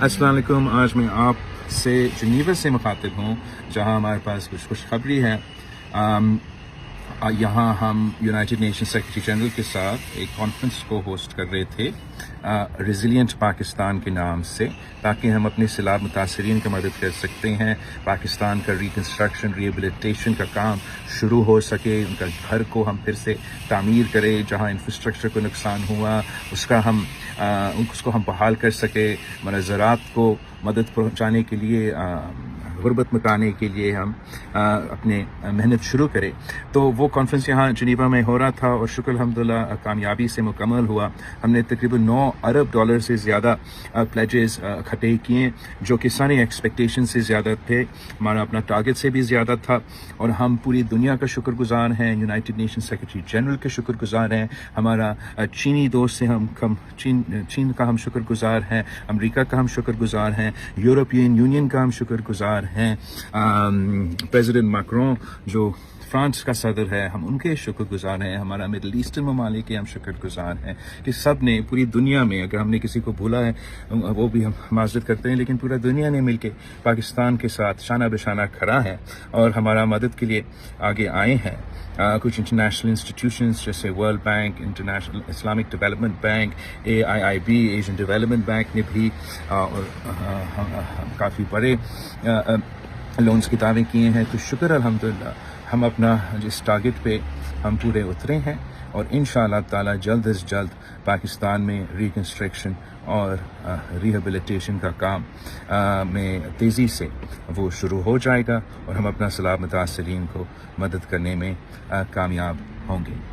अस्सलाम वालेकुम। आज मैं आपसे जिनीवा से मुखातिब हूँ, जहाँ हमारे पास कुछ खुशखबरी है। यहाँ हम यूनाइटेड नेशन सेक्रेटरी जनरल के साथ एक कॉन्फ्रेंस को होस्ट कर रहे थे रेजिलिएंट पाकिस्तान के नाम से, ताकि हम अपने सैलाब मुतासरीन की मदद कर सकते हैं। पाकिस्तान का रिकन्स्ट्रक्शन रिहेबिलिटेशन का काम शुरू हो सके, उनका घर को हम फिर से तामीर करें, जहाँ इंफ्रास्ट्रक्चर को नुकसान हुआ उसको हम बहाल कर सके, ज़राअत को मदद पहुँचाने के लिए, गुर्बत मिटाने के लिए हम अपने मेहनत शुरू करें। तो वो कॉन्फ्रेंस यहाँ जिनीवा में हो रहा था और शुक्र अल्हम्दुलिल्लाह कामयाबी से मुकम्मल हुआ। हमने तकरीबन $9 अरब से ज़्यादा प्लेजेस इकट्ठे किए, जो कि सारी एक्सपेक्टेशन से ज़्यादा थे, हमारा अपना टारगेट से भी ज़्यादा था। और हम पूरी दुनिया का शुक्रगुजार हैं, यूनाइटेड नेशन सेक्रेटरी जनरल के शुक्रगुजार हैं, हमारा चीनी दोस्त से चीन का हम शुक्रगुजार हैं, अमेरिका का हम शुक्रगुजार हैं, यूरोपियन यूनियन का हम शुक्रगुजार हैं, प्रेसिडेंट मैक्रोन जो फ्रांस का सदर है, हम उनके शुक्रगुजार हैं, हमारा मिडल ईस्टर्न ममालिक के हम शुक्रगुजार हैं कि सब ने पूरी दुनिया में, अगर हमने किसी को भूला है वो भी हम माजरत करते हैं, लेकिन पूरा दुनिया ने मिलके पाकिस्तान के साथ शाना बेशाना खड़ा है और हमारा मदद के लिए आगे आए हैं। कुछ इंटरनेशनल इंस्टीट्यूशंस जैसे world bank, international Islamic development bank, AIIB Asian development bank ने भी काफ़ी बड़े लोन्स की दावे किए हैं। तो शुक्र अल्हम्दुलिल्लाह हम अपना जिस टारगेट पे हम पूरे उतरे हैं और इंशाअल्लाह ताला जल्द से जल्द पाकिस्तान में रिकन्स्ट्रक्शन और रिहेबिलिटेशन का काम में तेज़ी से वो शुरू हो जाएगा और हम अपना सैलाब मुतासरीन को मदद करने में कामयाब होंगे।